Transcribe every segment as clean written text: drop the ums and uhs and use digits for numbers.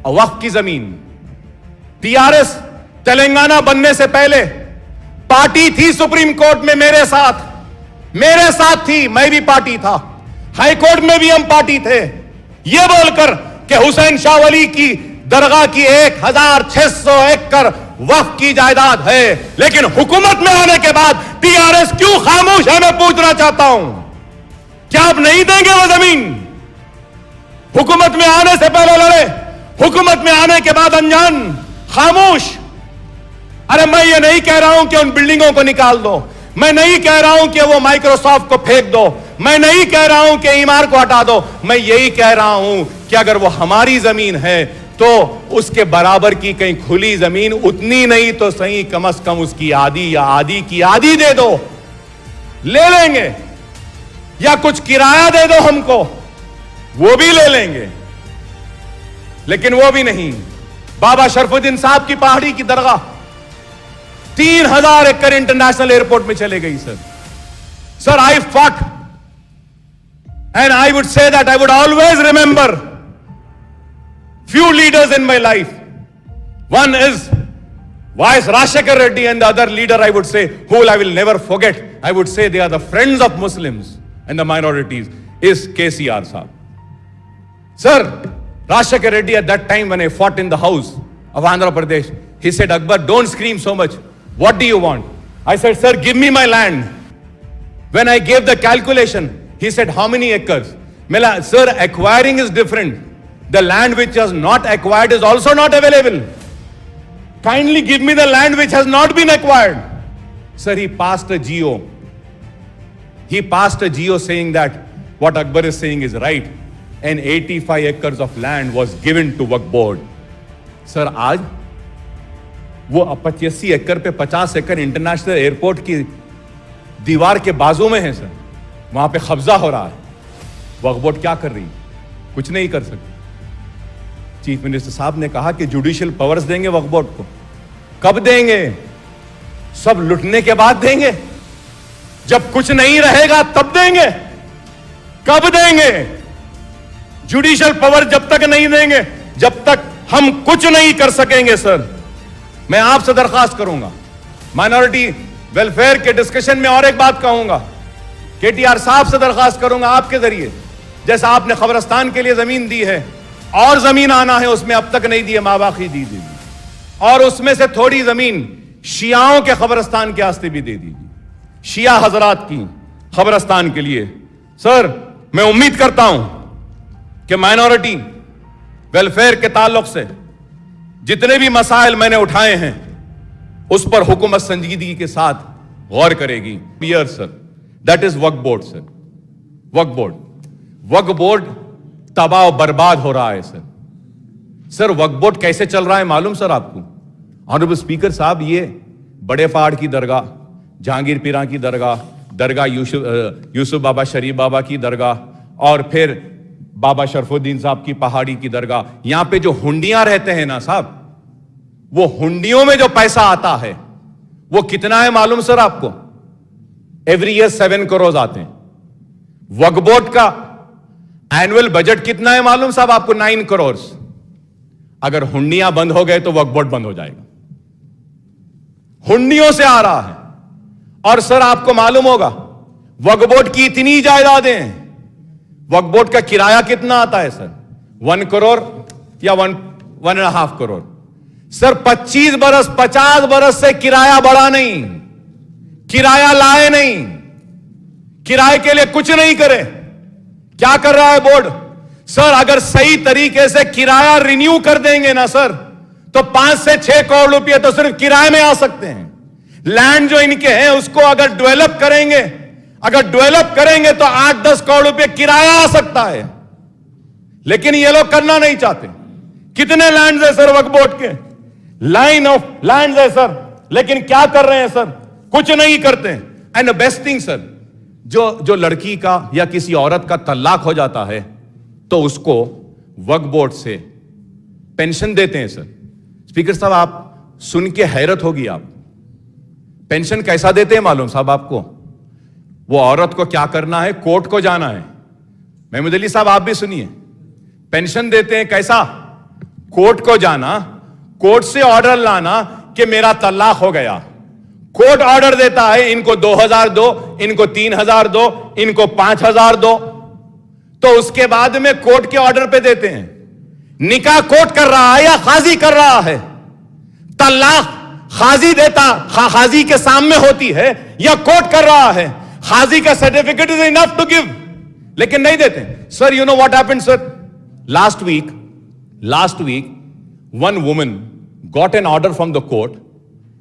वक्फ की जमीन। टीआरएस तेलंगाना बनने से पहले पार्टी थी सुप्रीम कोर्ट में मेरे साथ थी, मैं भी पार्टी था, हाई कोर्ट में भी हम पार्टी थे, यह बोलकर कि हुसैन शाह वली की दरगाह की 1600 एकड़ वक्फ की जायदाद है। लेकिन हुकूमत में आने के बाद टीआरएस क्यों खामोश है, मैं पूछना चाहता हूं। क्या आप नहीं देंगे वो जमीन? हुकूमत में आने से पहले लड़े, हुकूमत में आने के बाद अनजान, खामोश। अरे मैं ये नहीं कह रहा हूं कि उन बिल्डिंगों को निकाल दो, मैं नहीं कह रहा हूं कि वो माइक्रोसॉफ्ट को फेंक दो, मैं नहीं कह रहा हूं कि ईमार को हटा दो, मैं यही कह रहा हूं कि अगर वो हमारी जमीन है तो उसके बराबर की कहीं खुली जमीन, उतनी नहीं तो सही कम से कम उसकी आधी या आधी की आधी दे दो, ले लेंगे, या कुछ किराया दे दो हमको, वो भी ले लेंगे। लेकिन वो भी नहीं। बाबा शरफुद्दीन साहब की पहाड़ी की दरगाह 3000 एकड़ इंटरनेशनल एयरपोर्ट में चले गई sir. I fought and I would say that I would always remember few leaders in my life. One is Vice Rajshekar Reddy, and the other leader I would say, who I will never forget, I would say they are the friends of Muslims and the minorities, is KCR Saab. Sir, Rajshekar Reddy at that time when I fought in the house of Andhra Pradesh, he said, Akbar, don't scream so much. What do you want? I said, sir, give me my land. When I gave the calculation, he said, how many acres? Sir, acquiring is different. The land which is not acquired is also not available. Kindly give me the land which has not been acquired. Sir, he passed a GO. He passed a GO saying that what Akbar is saying is right. And 85 acres of land was given to Waqf board. Sir, आज वो 85 एकड़ पे 50 एकड़ international airport की दीवार के बाजू में है सर, वहां पे कब्जा हो रहा है। वक्फ बोर्ड क्या कर रही है? कुछ नहीं कर सकती। चीफ मिनिस्टर साहब ने कहा कि जुडिशियल पावर्स देंगे वक्फ बोर्ड को। कब देंगे? सब लुटने के बाद देंगे, जब कुछ नहीं रहेगा तब देंगे। कब देंगे? जुडिशियल पावर जब तक नहीं देंगे, जब तक हम कुछ नहीं कर सकेंगे। सर, मैं आपसे दरखास्त करूंगा, माइनॉरिटी वेलफेयर के डिस्कशन में और एक बात कहूंगा, केटीआर साहब से दरखास्त करूंगा आपके जरिए, जैसा आपने कब्रिस्तान के लिए जमीन दी है, और जमीन आना है, उसमें अब तक नहीं दी है, माबाकी दी दीजिए, और उसमें से थोड़ी जमीन शियाओं के कब्रिस्तान के वास्ते भी दे दीजिए, शिया हजरात की कब्रिस्तान के लिए। सर, मैं उम्मीद करता हूं कि माइनॉरिटी वेलफेयर के ताल्लुक से जितने भी मसाइल मैंने उठाए हैं उस पर हुकूमत संजीदगी के साथ गौर करेगी। Sir, that is Waqf board. Sir, Waqf board तबाह बर्बाद हो रहा है सर। वक्फ बोर्ड कैसे चल रहा है मालूम सर आपको? ऑनरेबल स्पीकर साहब, ये बड़े पहाड़ की दरगाह, जहांगीर पीरा की दरगाह यूसुफ बाबा शरीफ बाबा की दरगाह, और फिर बाबा शरफुद्दीन साहब की पहाड़ी की दरगाह, यहां पे जो हुंडियां रहते हैं ना साहब, वो हुंडियों में जो पैसा आता है वो कितना है मालूम सर आपको? एवरी ईयर 7 करोड़ आते हैं। वक्फ बोर्ड का एनुअल बजट कितना है मालूम साहब आपको? 9 करोड़। अगर हुंडियां बंद हो गए तो वक्फ बोर्ड बंद हो जाएगा। हुंडियों से आ रहा है। और सर, आपको मालूम होगा वक्फ बोर्ड की इतनी जायदादें हैं, वक्फ बोर्ड का किराया कितना आता है सर? 1 करोड़ या 1.5 करोड़। सर, 25 बरस 50 बरस से किराया बढ़ा नहीं, किराया लाए नहीं, किराए के लिए कुछ नहीं करे। क्या कर रहा है बोर्ड? सर, अगर सही तरीके से किराया रिन्यू कर देंगे ना सर, तो 5 से 6 करोड़ रुपए तो सिर्फ किराए में आ सकते हैं। लैंड जो इनके हैं उसको अगर डेवलप करेंगे तो 8-10 करोड़ रुपए किराया आ सकता है। लेकिन ये लोग करना नहीं चाहते। कितने लैंड है सर वक्फ बोर्ड के? लाइन ऑफ लैंड है सर, लेकिन क्या कर रहे हैं सर? कुछ नहीं करते। एंड बेस्ट थिंग सर, जो लड़की का या किसी औरत का तलाक हो जाता है तो उसको वक्फ बोर्ड से पेंशन देते हैं सर। स्पीकर साहब, आप सुन के हैरत होगी। आप पेंशन कैसा देते हैं मालूम साहब आपको? वो औरत को क्या करना है? कोर्ट को जाना है। महमूद अली साहब, आप भी सुनिए, पेंशन देते हैं कैसा? कोर्ट को जाना, कोर्ट से ऑर्डर लाना कि मेरा तलाक हो गया, कोर्ट ऑर्डर देता है इनको 2000 दो, इनको 3000 दो, इनको 5000 दो, तो उसके बाद में कोर्ट के ऑर्डर पे देते हैं। निकाह कोर्ट कर रहा है या काजी कर रहा है? तलाक काजी देता, काजी के सामने होती है या कोर्ट कर रहा है? काजी का certificate is enough to give, लेकिन नहीं देते। Sir, you know what happened sir? Last week one woman got an order from the court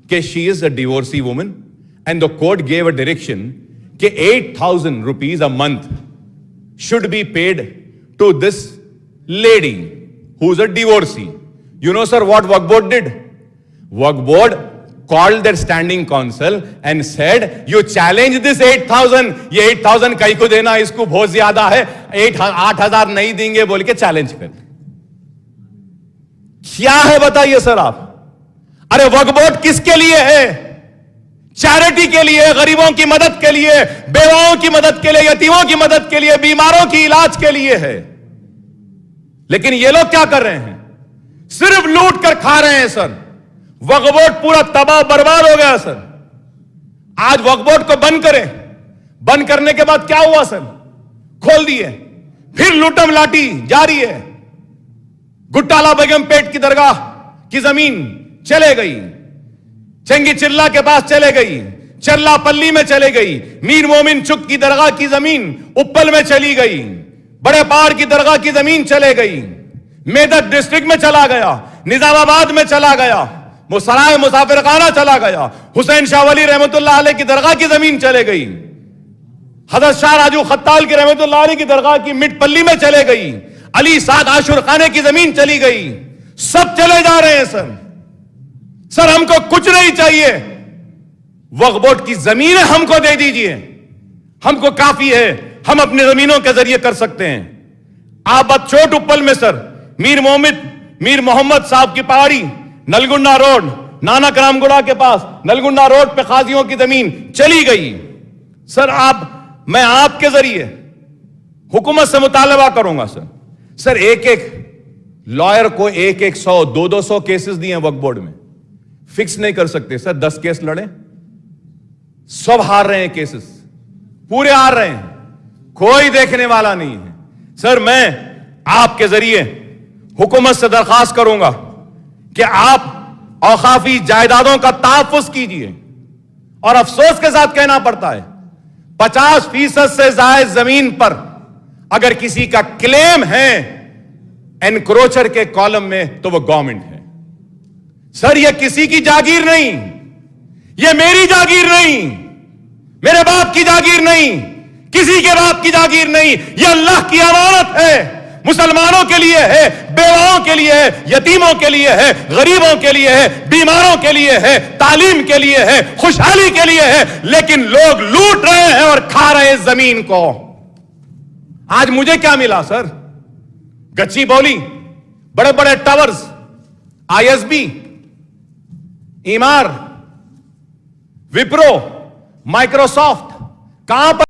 कि she is a divorcee woman, and the court gave a direction कि 8,000 rupees a month should be paid to this lady who's a divorcee. You know, sir, what Waqf Board did? Waqf Board called their standing council and said, you challenge this 8,000, ये 8,000 कहीं को देना, इसको बहुत ज्यादा है, 8,000 नहीं देंगे बोल के चैलेंज कर। क्या है बताइए सर आप? अरे वक्फ बोर्ड किसके लिए है? चैरिटी के लिए, गरीबों की मदद के लिए, बेवाओं की मदद के लिए, यतीमों की मदद के लिए, बीमारों की इलाज के लिए है। लेकिन ये लोग क्या कर रहे हैं? सिर्फ लूट कर खा रहे हैं सर। वक्फ बोर्ड पूरा तबाह बर्बाद हो गया सर। आज वक्फ बोर्ड को बंद करें, बंद करने के बाद क्या हुआ सर? खोल दिए, फिर लूटम लाठी जारी है। गुट्टाला बेगम पेट की दरगाह की जमीन चले गई, चंगी चिल्ला के पास चले गई, चल्ला पल्ली में चले गई, मीर मोमिन चुक की दरगाह की जमीन उप्पल में चली गई, बड़े पहाड़ की दरगाह की जमीन चले गई, मेदक डिस्ट्रिक्ट में चला गया, निजामाबाद में चला गया, मुसराय मुसाफिरखाना चला गया, हुसैन शाह वली रहमतुल्लाह अलैह की दरगाह की जमीन चले गई, हजरत शाह राजू खत्ताल की रहमतुल्लाह अलैह की दरगाह की मिट पल्ली में चले गई, अली साद आशुर खाने की जमीन चली गई, सब चले जा रहे हैं सर। सर, हमको कुछ नहीं चाहिए, वक्फ बोर्ड की जमीनें हमको दे दीजिए, हमको काफी है, हम अपनी जमीनों के जरिए कर सकते हैं। आप बात छोट उप्पल में सर, मीर मोहम्मद साहब की पहाड़ी, नलगुंडा रोड, नानक रामगुड़ा के पास नलगुंडा रोड पे काजियों की जमीन चली गई। सर, मैं आपके जरिए हुकूमत से मुतालबा करूंगा सर, एक एक लॉयर को 100, 200 केसेस दिए वक्फ बोर्ड में, फिक्स नहीं कर सकते सर। 10 केस लड़े, सब हार रहे हैं, केसेस पूरे हार रहे हैं, कोई देखने वाला नहीं है। सर, मैं आपके जरिए हुकूमत से दरखास्त करूंगा कि आप औकाफी जायदादों का तहफ्फुज कीजिए। और अफसोस के साथ कहना पड़ता है, 50% से ज्यादा जमीन पर अगर किसी का क्लेम है एनक्रोचर के कॉलम में, तो वो गवर्नमेंट है। सर, ये किसी की जागीर नहीं, ये मेरी जागीर नहीं, मेरे बाप की जागीर नहीं, किसी के बाप की जागीर नहीं, ये अल्लाह की अमानत है। मुसलमानों के लिए है, बेवाओं के लिए है, यतीमों के लिए है, गरीबों के लिए है, बीमारों के लिए है, तालीम के लिए है, खुशहाली के लिए है। लेकिन लोग लूट रहे हैं और खा रहे हैं जमीन को। आज मुझे क्या मिला सर? गच्ची बौली, बड़े बड़े टावर्स, आईएसबी, ईमार, विप्रो, माइक्रोसॉफ्ट, कहां पर